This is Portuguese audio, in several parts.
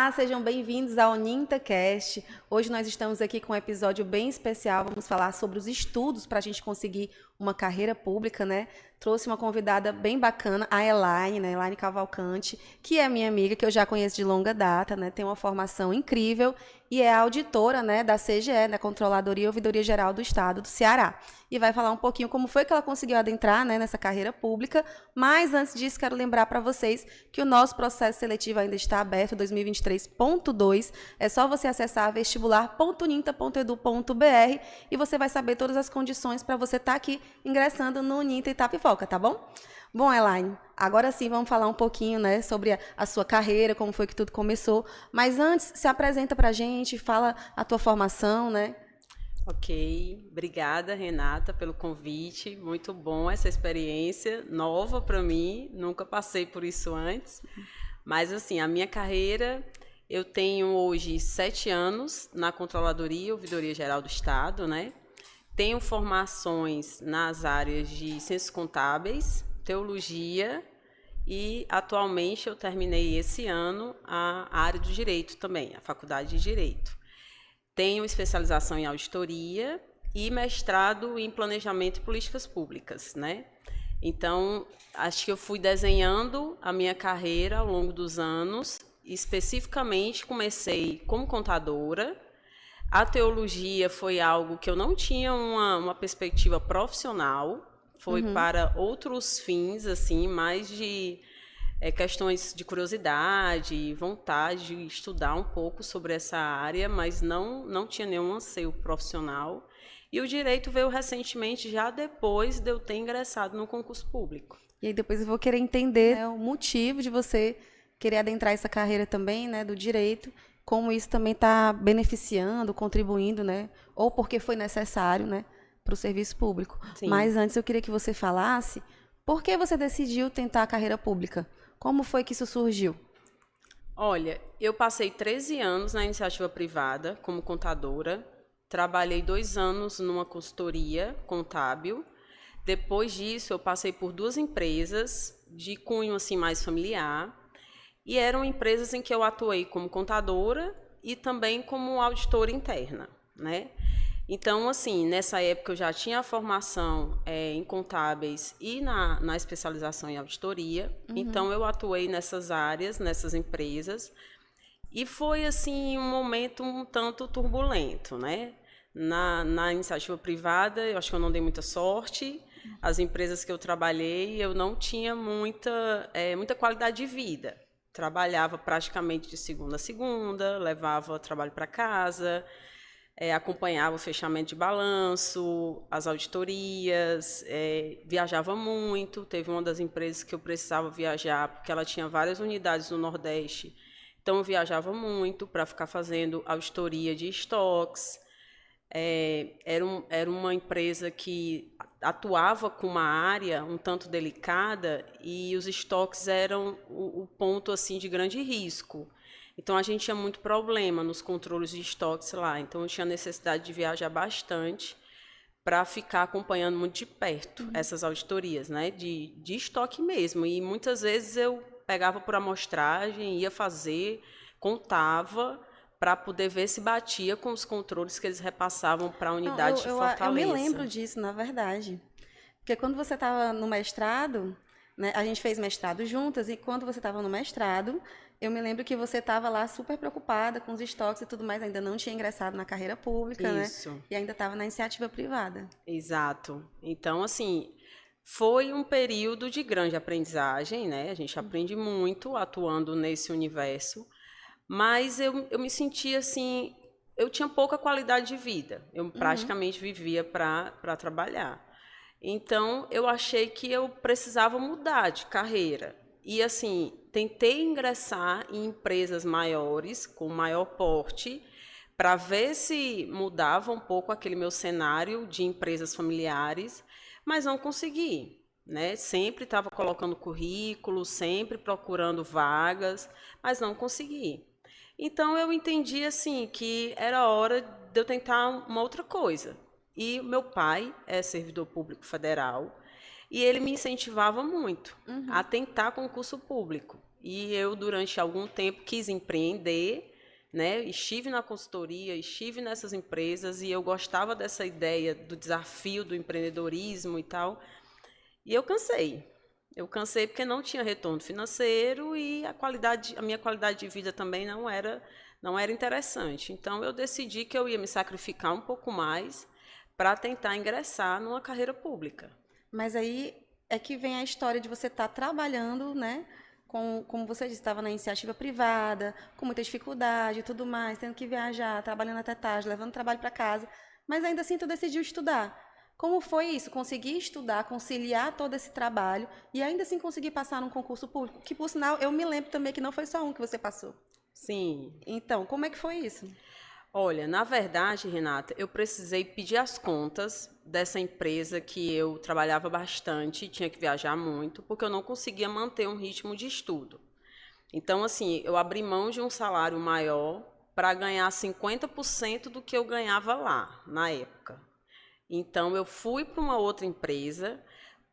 Olá, sejam bem-vindos ao NintaCast. Hoje nós estamos aqui com um episódio bem especial. Vamos falar sobre os estudos para a gente conseguir uma carreira pública, né? Trouxe uma convidada bem bacana, a Elaine, né? Elaine Cavalcante, que é minha amiga, que eu já conheço de longa data, né? Tem uma formação incrível e é auditora, né, da CGE, da Controladoria e Ouvidoria Geral do Estado do Ceará. E vai falar um pouquinho como foi que ela conseguiu adentrar, né, nessa carreira pública. Mas antes disso, quero lembrar para vocês que o nosso processo seletivo ainda está aberto, 2023.2. É só você acessar vestibular.ninta.edu.br e você vai saber todas as condições para você estar aqui ingressando no Ninta Itapipoca, tá bom? Bom, Elaine, agora sim vamos falar um pouquinho, né, sobre a sua carreira, como foi que tudo começou. Mas antes, se apresenta para a gente, fala a tua formação, né? Ok, obrigada Renata pelo convite, muito bom essa experiência, nova para mim, nunca passei por isso antes, mas assim, a minha carreira, eu tenho hoje 7 anos na Controladoria e Ouvidoria Geral do Estado, né? Tenho formações nas áreas de ciências contábeis, teologia e atualmente eu terminei esse ano a área do direito também, a faculdade de direito. Tenho especialização em auditoria e mestrado em planejamento e políticas públicas, né? Então, acho que eu fui desenhando a minha carreira ao longo dos anos. Especificamente, comecei como contadora. A teologia foi algo que eu não tinha uma perspectiva profissional. Foi para outros fins, assim, mais de questões de curiosidade, vontade de estudar um pouco sobre essa área, mas não tinha nenhum anseio profissional. E o direito veio recentemente, já depois de eu ter ingressado no concurso público. E aí depois eu vou querer entender, né, o motivo de você querer adentrar essa carreira também, né, do direito, como isso também está beneficiando, contribuindo, né, ou porque foi necessário, né, para o serviço público. Sim. Mas antes eu queria que você falasse por que você decidiu tentar a carreira pública? Como foi que isso surgiu? Olha, eu passei 13 anos na iniciativa privada como contadora, trabalhei 2 anos numa consultoria contábil. Depois disso, eu passei por 2 empresas de cunho assim mais familiar, e eram empresas em que eu atuei como contadora e também como auditora interna, né? Então, assim, nessa época eu já tinha a formação em contábeis e na especialização em auditoria. Então, eu atuei nessas áreas, nessas empresas. E foi, assim, um momento um tanto turbulento, né? Na iniciativa privada, eu acho que eu não dei muita sorte. As empresas que eu trabalhei, eu não tinha muita qualidade de vida. Trabalhava praticamente de segunda a segunda, levava trabalho para casa, acompanhava o fechamento de balanço, as auditorias, viajava muito. Teve uma das empresas que eu precisava viajar, porque ela tinha várias unidades no Nordeste, então eu viajava muito para ficar fazendo auditoria de estoques. Era uma empresa que atuava com uma área um tanto delicada e os estoques eram o ponto assim de grande risco. Então a gente tinha muito problema nos controles de estoques lá. Então eu tinha necessidade de viajar bastante para ficar acompanhando muito de perto essas auditorias, né, de estoque mesmo. E muitas vezes eu pegava por amostragem, ia fazer, contava para poder ver se batia com os controles que eles repassavam para a Não, unidade de eu me lembro Fortaleza. disso, na verdade. Porque quando você estava no mestrado, né, a gente fez mestrado juntas, e quando você estava no mestrado, eu me lembro que você estava lá super preocupada com os estoques e tudo mais, ainda não tinha ingressado na carreira pública, né? Isso, E ainda estava na iniciativa privada. exato. Então, assim, foi um período de grande aprendizagem, né? A gente aprende muito atuando nesse universo, mas eu me sentia assim, eu tinha pouca qualidade de vida. Eu praticamente vivia para trabalhar. Então, eu achei que eu precisava mudar de carreira. E, assim, tentei ingressar em empresas maiores, com maior porte, para ver se mudava um pouco aquele meu cenário de empresas familiares, mas não consegui. Né? Sempre estava colocando currículo, sempre procurando vagas, mas não consegui. Então eu entendi assim que era hora de eu tentar uma outra coisa. E meu pai é servidor público federal. e ele me incentivava muito a tentar concurso público. E eu, durante algum tempo, quis empreender, né? Estive na consultoria, estive nessas empresas e eu gostava dessa ideia do desafio do empreendedorismo e tal. E eu cansei. Eu cansei porque não tinha retorno financeiro e a minha qualidade de vida também não era interessante. Então eu decidi que eu ia me sacrificar um pouco mais para tentar ingressar numa carreira pública. Mas aí é que vem a história de você estar trabalhando, né? Como você disse, estava na iniciativa privada, com muita dificuldade e tudo mais, tendo que viajar, trabalhando até tarde, levando trabalho para casa. Mas ainda assim tu decidiu estudar. Como foi isso? Conseguir estudar, conciliar todo esse trabalho e ainda assim conseguir passar num concurso público? Que, por sinal, eu me lembro também que não foi só um que você passou. Sim. Então, como é que foi isso? Olha, na verdade, Renata, eu precisei pedir as contas dessa empresa que eu trabalhava bastante, tinha que viajar muito, porque eu não conseguia manter um ritmo de estudo. Então, assim, eu abri mão de um salário maior para ganhar 50% do que eu ganhava lá, na época. Então, eu fui para uma outra empresa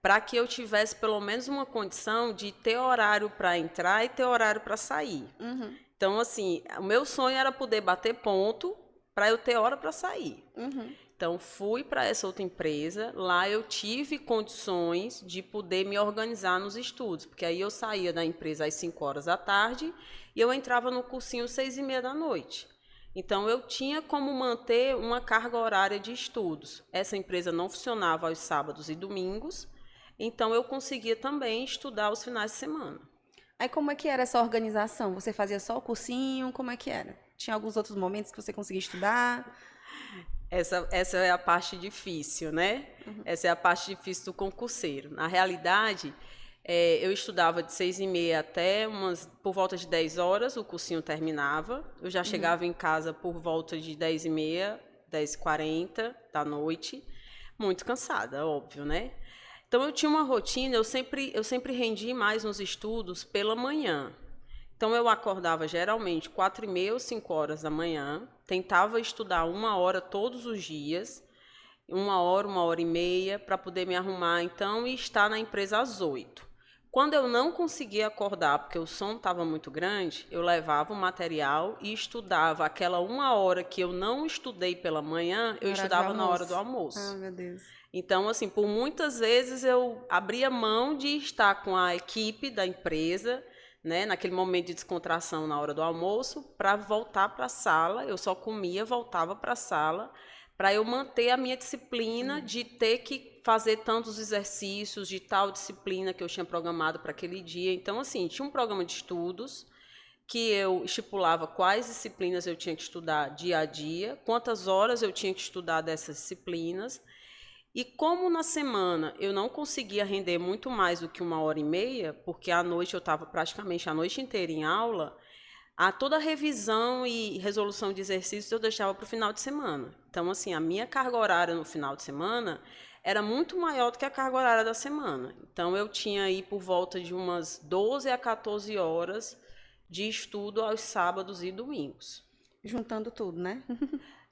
para que eu tivesse pelo menos uma condição de ter horário para entrar e ter horário para sair. Então, assim, o meu sonho era poder bater ponto para eu ter hora para sair. Então, fui para essa outra empresa. Lá eu tive condições de poder me organizar nos estudos, porque aí eu saía da empresa às 5 horas da tarde e eu entrava no cursinho às 6h30 da noite. Então, eu tinha como manter uma carga horária de estudos. Essa empresa não funcionava aos sábados e domingos, então eu conseguia também estudar aos finais de semana. Aí como é que era essa organização? Você fazia só o cursinho? Como é que era? Tinha alguns outros momentos que você conseguia estudar? Essa é a parte difícil, né? Essa é a parte difícil do concurseiro. Na realidade, eu estudava de 6h30 até por volta de 10 horas, o cursinho terminava. Eu já chegava em casa por volta de 10h30, 10h40 da noite, muito cansada, óbvio, né? Então, eu tinha uma rotina, eu sempre rendi mais nos estudos pela manhã. Então, eu acordava geralmente 4h30 ou 5 horas da manhã, tentava estudar 1 hora todos os dias, 1 hora e meia, para poder me arrumar, então, e estar na empresa às 8. Quando eu não conseguia acordar, porque o sono estava muito grande, eu levava o material e estudava aquela 1 hora que eu não estudei pela manhã, eu estudava na hora do almoço. Ah, meu Deus. Então, assim, por muitas vezes eu abria mão de estar com a equipe da empresa, né, naquele momento de descontração na hora do almoço, para voltar para a sala. Eu só comia, voltava para a sala, para eu manter a minha disciplina de ter que fazer tantos exercícios de tal disciplina que eu tinha programado para aquele dia. Então, assim, tinha um programa de estudos que eu estipulava quais disciplinas eu tinha que estudar dia a dia, quantas horas eu tinha que estudar dessas disciplinas. E como na semana eu não conseguia render muito mais do que 1 hora e meia, porque à noite eu estava praticamente a noite inteira em aula, toda a revisão e resolução de exercícios eu deixava para o final de semana. Então, assim, a minha carga horária no final de semana era muito maior do que a carga horária da semana. Então, eu tinha aí por volta de umas 12 a 14 horas de estudo aos sábados e domingos. Juntando tudo, né?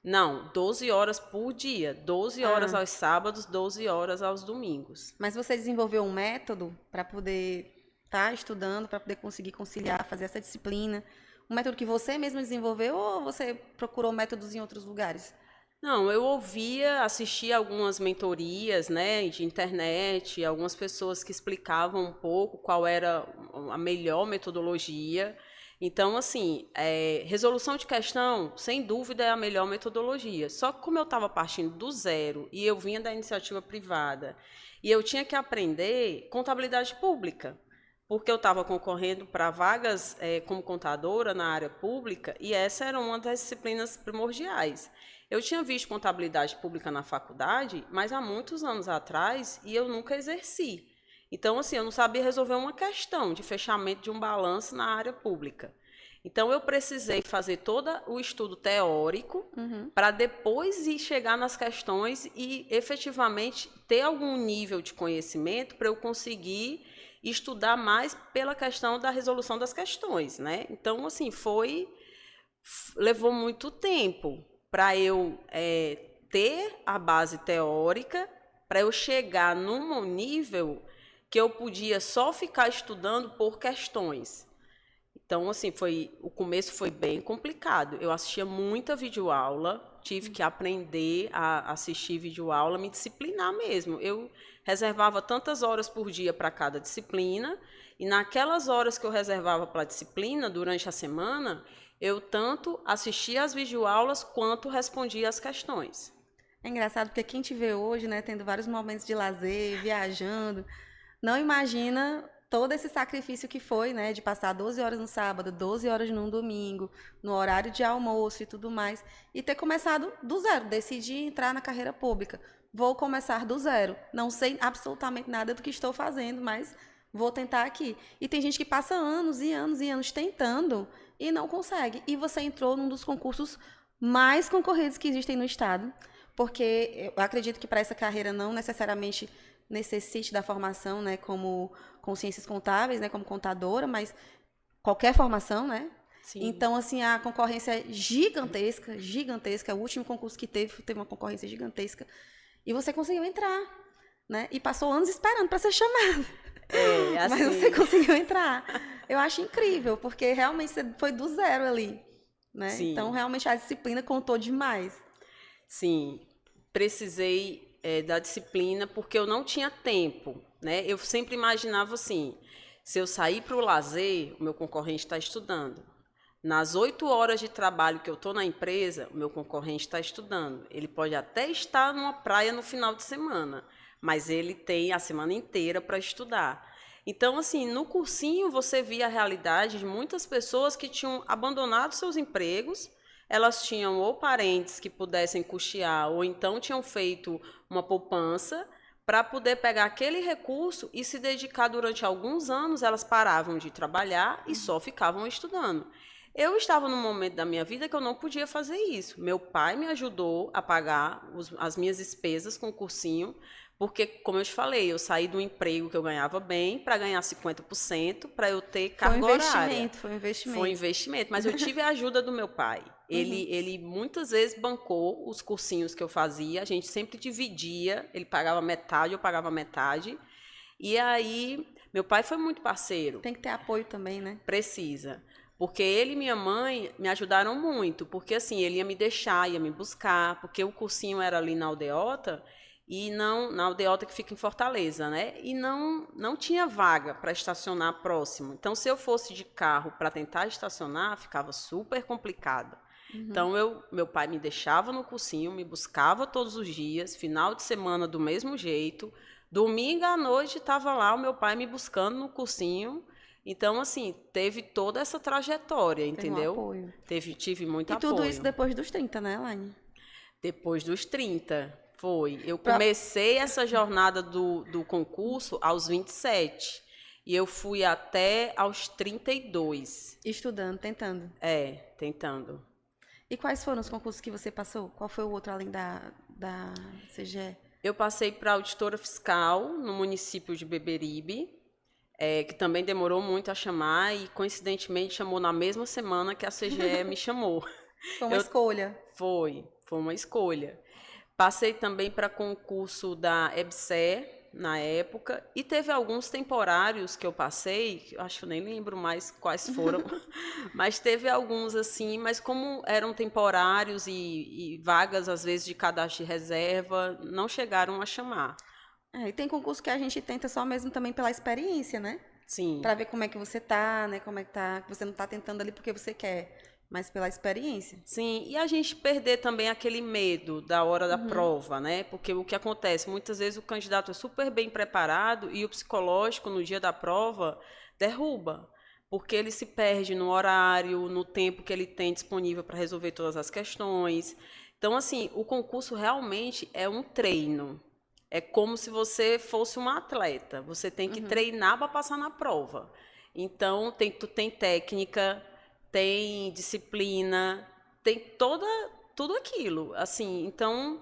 Não, 12 horas por dia. 12 horas aos sábados, 12 horas aos domingos. Mas você desenvolveu um método para poder estar estudando, para poder conseguir conciliar, fazer essa disciplina? Um método que você mesmo desenvolveu ou você procurou métodos em outros lugares? Não, eu assistia algumas mentorias, né, de internet, algumas pessoas que explicavam um pouco qual era a melhor metodologia. Então, assim, resolução de questão, sem dúvida, é a melhor metodologia. Só que como eu estava partindo do zero e eu vinha da iniciativa privada e eu tinha que aprender contabilidade pública, porque eu estava concorrendo para vagas como contadora na área pública e essa era uma das disciplinas primordiais. Eu tinha visto contabilidade pública na faculdade, mas há muitos anos atrás e eu nunca exerci. Então, assim, eu não sabia resolver uma questão de fechamento de um balanço na área pública. Então, eu precisei fazer todo o estudo teórico para depois ir chegar nas questões e efetivamente ter algum nível de conhecimento para eu conseguir estudar mais pela questão da resolução das questões, né? Então, assim, levou muito tempo para eu ter a base teórica para eu chegar num nível que eu podia só ficar estudando por questões. Então, assim, o começo foi bem complicado. Eu assistia muita videoaula, tive que aprender a assistir videoaula, me disciplinar mesmo. Eu reservava tantas horas por dia para cada disciplina, e naquelas horas que eu reservava para a disciplina, durante a semana, eu tanto assistia às videoaulas quanto respondia às questões. É engraçado porque quem te vê hoje, né, tendo vários momentos de lazer, viajando, não imagina todo esse sacrifício que foi, né, de passar 12 horas no sábado, 12 horas num domingo, no horário de almoço e tudo mais, e ter começado do zero, decidir entrar na carreira pública. Vou começar do zero. Não sei absolutamente nada do que estou fazendo, mas vou tentar aqui. E tem gente que passa anos e anos e anos tentando e não consegue. E você entrou num dos concursos mais concorridos que existem no estado, porque eu acredito que para essa carreira não necessariamente necessite da formação, né, como com ciências contábeis, né, como contadora, mas qualquer formação, né? Sim. Então, assim, a concorrência é gigantesca, gigantesca. O último concurso que teve uma concorrência gigantesca. E você conseguiu entrar, né? E passou anos esperando para ser chamado. Assim... Mas você conseguiu entrar. Eu acho incrível, porque realmente você foi do zero ali, né? Sim. Então, realmente, a disciplina contou demais. Sim, precisei da disciplina porque eu não tinha tempo, né? Eu sempre imaginava assim, se eu sair para o lazer, o meu concorrente está estudando. Nas 8 horas de trabalho que eu estou na empresa, o meu concorrente está estudando. Ele pode até estar numa praia no final de semana, mas ele tem a semana inteira para estudar. Então, assim, no cursinho você via a realidade de muitas pessoas que tinham abandonado seus empregos. Elas tinham ou parentes que pudessem custear, ou então tinham feito uma poupança para poder pegar aquele recurso e se dedicar durante alguns anos. Elas paravam de trabalhar e só ficavam estudando. Eu estava num momento da minha vida que eu não podia fazer isso. Meu pai me ajudou a pagar as minhas despesas com o cursinho, porque, como eu te falei, eu saí de um emprego que eu ganhava bem para ganhar 50%, para eu ter carga horária. Foi um investimento. Foi um investimento, mas eu tive a ajuda do meu pai. Ele muitas vezes bancou os cursinhos que eu fazia, a gente sempre dividia, ele pagava metade, eu pagava metade. E aí, meu pai foi muito parceiro. Tem que ter apoio também, né? Precisa. Porque ele e minha mãe me ajudaram muito, porque assim, ele ia me deixar, ia me buscar, porque o cursinho era ali na Aldeota, e não na Aldeota que fica em Fortaleza, né? E não tinha vaga para estacionar próximo. Então, se eu fosse de carro para tentar estacionar, ficava super complicado. Então, meu pai me deixava no cursinho, me buscava todos os dias, final de semana do mesmo jeito. Domingo à noite estava lá o meu pai me buscando no cursinho. Então, assim, teve toda essa trajetória, entendeu? Um apoio. Tive muito apoio. E tudo isso depois dos 30, né, Elaine? Depois dos 30, foi. Eu comecei essa jornada do concurso aos 27. E eu fui até aos 32. Estudando, tentando. Tentando. E quais foram os concursos que você passou? Qual foi o outro além da CGE? Eu passei para auditora fiscal no município de Beberibe, que também demorou muito a chamar e, coincidentemente, chamou na mesma semana que a CGE me chamou. Foi uma escolha. Foi uma escolha. Passei também para concurso da EBSER, na época, e teve alguns temporários que eu passei, acho que eu nem lembro mais quais foram, mas teve alguns assim, mas como eram temporários e vagas, às vezes, de cadastro de reserva, não chegaram a chamar. E tem concurso que a gente tenta só mesmo também pela experiência, né? Sim. Para ver como é que você tá, né? Como é que tá, você não tá tentando ali porque você quer, mas pela experiência. Sim, e a gente perder também aquele medo da hora da prova, né? Porque o que acontece, muitas vezes o candidato é super bem preparado e o psicológico no dia da prova derruba, porque ele se perde no horário, no tempo que ele tem disponível para resolver todas as questões. Então, assim, o concurso realmente é um treino. É como se você fosse uma atleta. Você tem que treinar para passar na prova. Então, tu tem técnica, tem disciplina, tem tudo aquilo. Assim, então,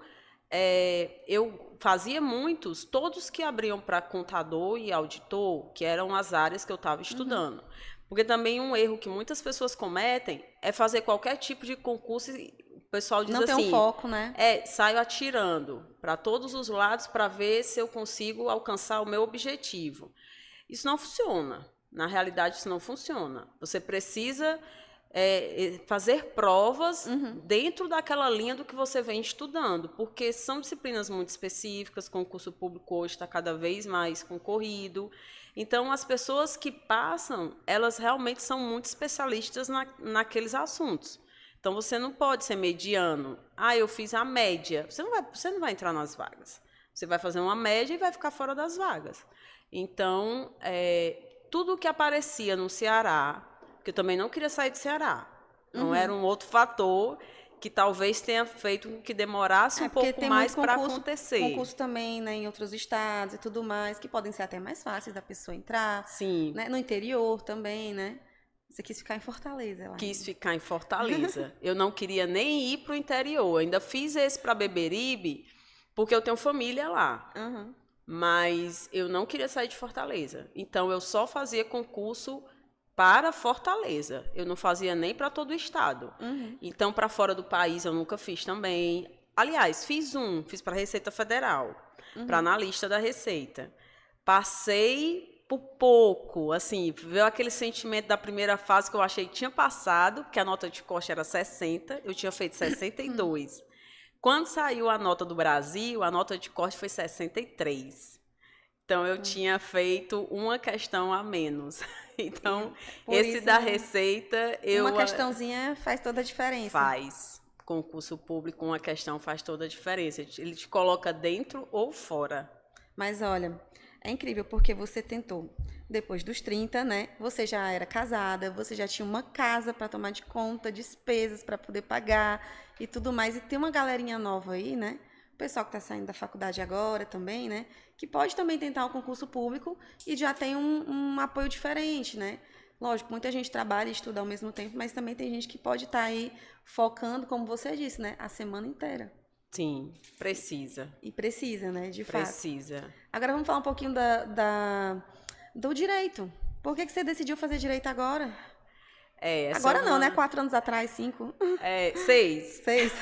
eu fazia muitos, todos que abriam para contador e auditor, que eram as áreas que eu estava estudando. Porque também um erro que muitas pessoas cometem é fazer qualquer tipo de concurso e o pessoal diz assim... Não tem um foco, né? Saio atirando. para todos os lados para ver se eu consigo alcançar o meu objetivo. Isso não funciona. Na realidade, isso não funciona. Você precisa fazer provas dentro daquela linha do que você vem estudando, porque são disciplinas muito específicas, o concurso público hoje está cada vez mais concorrido. Então, as pessoas que passam, elas realmente são muito especialistas naqueles assuntos. Então, você não pode ser mediano. Eu fiz a média. Você não vai entrar nas vagas. Você vai fazer uma média e vai ficar fora das vagas. Então, tudo que aparecia no Ceará, porque eu também não queria sair do Ceará. Não era um outro fator que talvez tenha feito com que demorasse um pouco mais para acontecer. Concurso também, né, em outros estados e tudo mais, que podem ser até mais fáceis da pessoa entrar. Sim. Né? No interior também, né? Você quis ficar em Fortaleza. Lá quis ficar em Fortaleza. Eu não queria nem ir para o interior. Eu ainda fiz esse para Beberibe, porque eu tenho família lá. Mas eu não queria sair de Fortaleza. Então, eu só fazia concurso para Fortaleza. Eu não fazia nem para todo o estado. Então, para fora do país, eu nunca fiz também. Aliás, fiz para a Receita Federal, para analista da Receita. Passei por pouco, assim, veio aquele sentimento da primeira fase que eu achei que tinha passado, que a nota de corte era 60, eu tinha feito 62. Quando saiu a nota do Brasil, a nota de corte foi 63. Então, eu tinha feito uma questão a menos. Então, esse da Receita... Uma questãozinha faz toda a diferença. Faz. Concurso público, uma questão faz toda a diferença. Ele te coloca dentro ou fora. Mas, olha, é incrível porque você tentou. Depois dos 30, né? Você já era casada, você já tinha uma casa para tomar de conta, despesas para poder pagar e tudo mais. E tem uma galerinha nova aí, né? O pessoal que está saindo da faculdade agora também, né? Que pode também tentar o concurso público e já tem um apoio diferente, né? Lógico, muita gente trabalha e estuda ao mesmo tempo, mas também tem gente que pode estar aí focando, como você disse, né? A semana inteira. Sim, precisa. E precisa, né? De fato. Precisa. Agora vamos falar um pouquinho do direito. Por que você decidiu fazer direito agora? Agora não, né? 4 anos atrás, 5. 6. 6.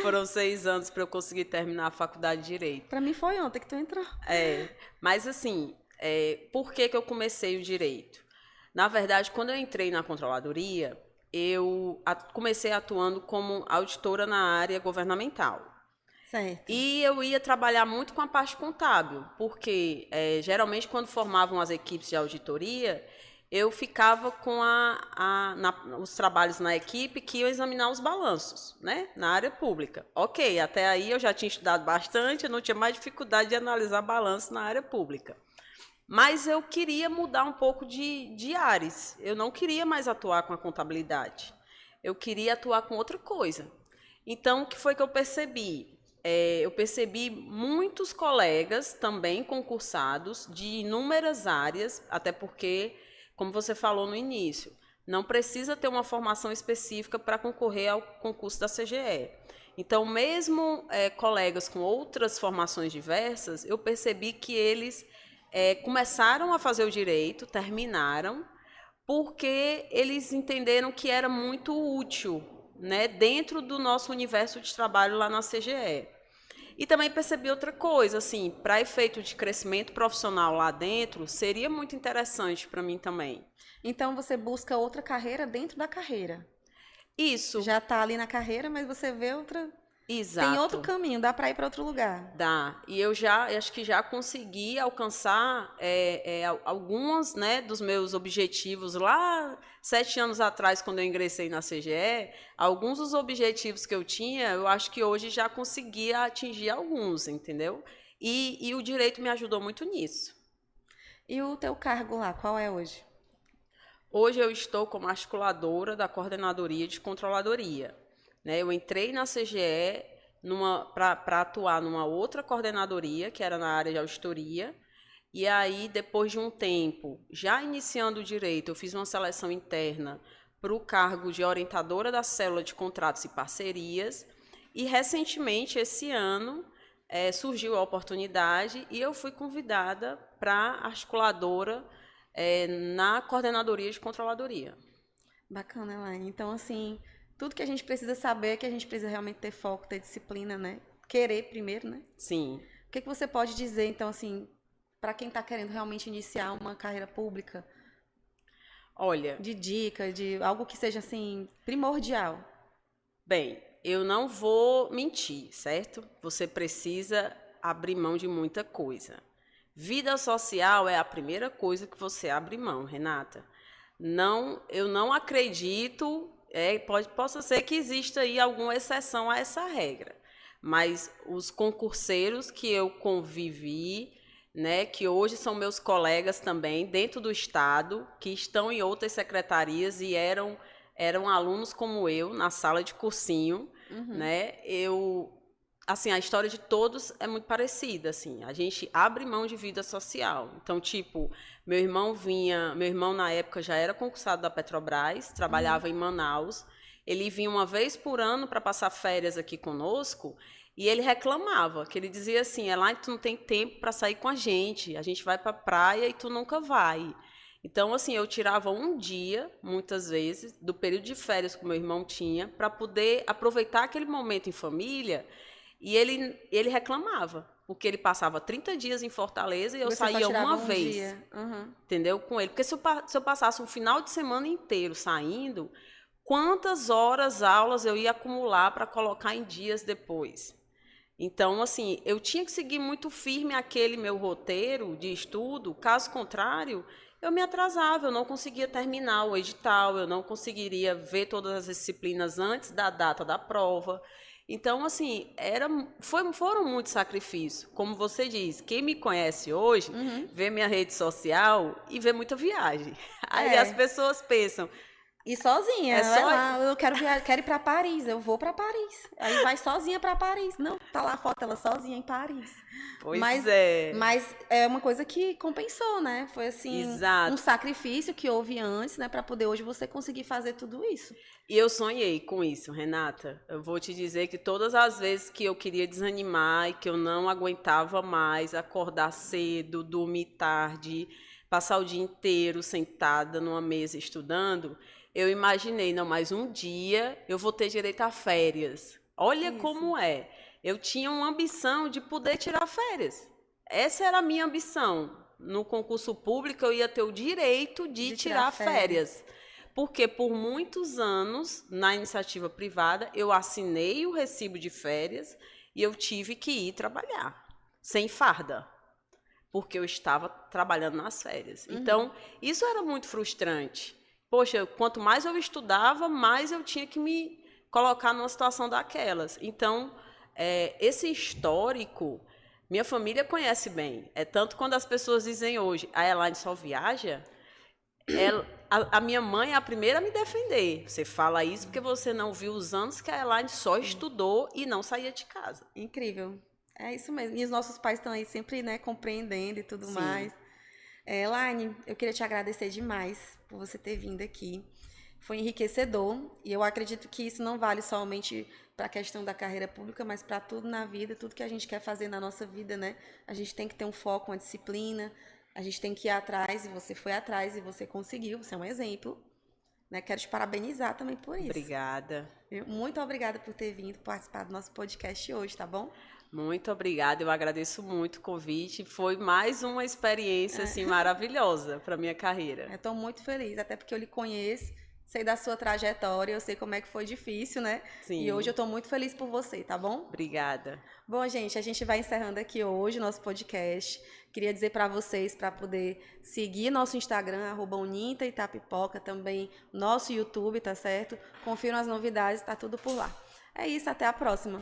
Foram 6 anos para eu conseguir terminar a faculdade de Direito. Para mim foi ontem que tu entrou. Mas assim, por que eu comecei o Direito? Na verdade, quando eu entrei na Controladoria, eu comecei atuando como auditora na área governamental. Certo. E eu ia trabalhar muito com a parte contábil, porque geralmente quando formavam as equipes de auditoria, eu ficava com os trabalhos na equipe que iam examinar os balanços, né, na área pública. Ok, até aí eu já tinha estudado bastante, eu não tinha mais dificuldade de analisar balanço na área pública. Mas eu queria mudar um pouco de ares. Eu não queria mais atuar com a contabilidade. Eu queria atuar com outra coisa. Então, o que foi que eu percebi? Eu percebi muitos colegas também concursados de inúmeras áreas, até porque, como você falou no início, não precisa ter uma formação específica para concorrer ao concurso da CGE. Então, mesmo colegas com outras formações diversas, eu percebi que eles começaram a fazer o direito, terminaram, porque eles entenderam que era muito útil, né, dentro do nosso universo de trabalho lá na CGE. E também percebi outra coisa, assim, para efeito de crescimento profissional lá dentro, seria muito interessante para mim também. Então, você busca outra carreira dentro da carreira. Isso. Já está ali na carreira, mas você vê outra... Exato. Tem outro caminho, dá para ir para outro lugar. Dá. E eu acho que já consegui alcançar alguns, né, dos meus objetivos lá 7 anos atrás, quando eu ingressei na CGE. Alguns dos objetivos que eu tinha, eu acho que hoje já consegui atingir alguns, entendeu? E o direito me ajudou muito nisso. E o teu cargo lá, qual é hoje? Hoje eu estou como articuladora da Coordenadoria de Controladoria. Eu entrei na CGE para atuar numa outra coordenadoria, que era na área de auditoria, e aí, depois de um tempo, já iniciando o direito, eu fiz uma seleção interna para o cargo de orientadora da célula de contratos e parcerias, e recentemente, esse ano, surgiu a oportunidade e eu fui convidada para articuladora na Coordenadoria de Controladoria. Bacana, Elaine. Então, assim... Tudo que a gente precisa saber é que a gente precisa realmente ter foco, ter disciplina, né? querer primeiro, né? Sim. O que você pode dizer, então, assim, para quem está querendo realmente iniciar uma carreira pública? Olha, De dica, de algo que seja, assim, primordial. bem, eu não vou mentir, certo? Você precisa abrir mão de muita coisa. Vida social é a primeira coisa que você abre mão, Renata. Não, eu não acredito, possa ser que exista aí alguma exceção a essa regra, mas os concurseiros que eu convivi, né, que hoje são meus colegas também dentro do estado, que estão em outras secretarias e eram alunos como eu na sala de cursinho, né? Assim, a história de todos é muito parecida, assim. A gente abre mão de vida social. Então, tipo, meu irmão na época já era concursado da Petrobras, trabalhava em Manaus. Ele vinha uma vez por ano para passar férias aqui conosco e ele reclamava, que ele dizia assim: Elaine, tu não tem tempo para sair com a gente vai para a praia e tu nunca vai. Então, assim, eu tirava um dia, muitas vezes, do período de férias que meu irmão tinha, para poder aproveitar aquele momento em família. E ele reclamava, porque ele passava 30 dias em Fortaleza e eu saía uma vez, entendeu? Com ele. Porque se eu passasse um final de semana inteiro saindo, quantas horas aulas eu ia acumular para colocar em dias depois? Então, assim, eu tinha que seguir muito firme aquele meu roteiro de estudo, caso contrário, eu me atrasava, eu não conseguia terminar o edital, eu não conseguiria ver todas as disciplinas antes da data da prova. Então, assim, foram muitos sacrifícios. Como você diz, quem me conhece hoje, vê minha rede social e vê muita viagem. Aí as pessoas pensam... E sozinha, vai lá, eu quero ir para Paris, eu vou para Paris. Aí vai sozinha para Paris. Não, tá lá a foto dela sozinha em Paris. Mas é uma coisa que compensou, né? Foi assim, um sacrifício que houve antes, né, para poder hoje você conseguir fazer tudo isso. E eu sonhei com isso, Renata. Eu vou te dizer que todas as vezes que eu queria desanimar e que eu não aguentava mais acordar cedo, dormir tarde, passar o dia inteiro sentada numa mesa estudando, eu imaginei, não, mas um dia eu vou ter direito a férias. Olha como é. Eu tinha uma ambição de poder tirar férias. Essa era a minha ambição. No concurso público, eu ia ter o direito de tirar férias. Porque por muitos anos, na iniciativa privada, eu assinei o recibo de férias e eu tive que ir trabalhar, sem farda, porque eu estava trabalhando nas férias. Então, isso era muito frustrante. Poxa, quanto mais eu estudava, mais eu tinha que me colocar numa situação daquelas. Então, esse histórico, minha família conhece bem. É tanto quando as pessoas dizem hoje, a Elaine só viaja, a minha mãe é a primeira a me defender. Você fala isso porque você não viu os anos que a Elaine só estudou e não saía de casa. Incrível. É isso mesmo. E os nossos pais estão aí sempre, né, compreendendo e tudo mais. Elaine, eu queria te agradecer demais por você ter vindo aqui. Foi enriquecedor e eu acredito que isso não vale somente para a questão da carreira pública, mas para tudo na vida, tudo que a gente quer fazer na nossa vida, né? A gente tem que ter um foco, uma disciplina, a gente tem que ir atrás e você foi atrás e você conseguiu, você é um exemplo. Né? Quero te parabenizar também por isso. Obrigada. Muito obrigada por ter vindo participar do nosso podcast hoje, tá bom? Muito obrigada, eu agradeço muito o convite. Foi mais uma experiência assim, maravilhosa para a minha carreira. Estou muito feliz, até porque eu lhe conheço, sei da sua trajetória, eu sei como é que foi difícil, né? Sim. E hoje eu estou muito feliz por você, tá bom? Obrigada. Bom, gente, a gente vai encerrando aqui hoje o nosso podcast. Queria dizer para vocês, para poder seguir nosso Instagram, @unintaitapipoca, também nosso YouTube, tá certo? Confiram as novidades, tá tudo por lá. É isso, até a próxima.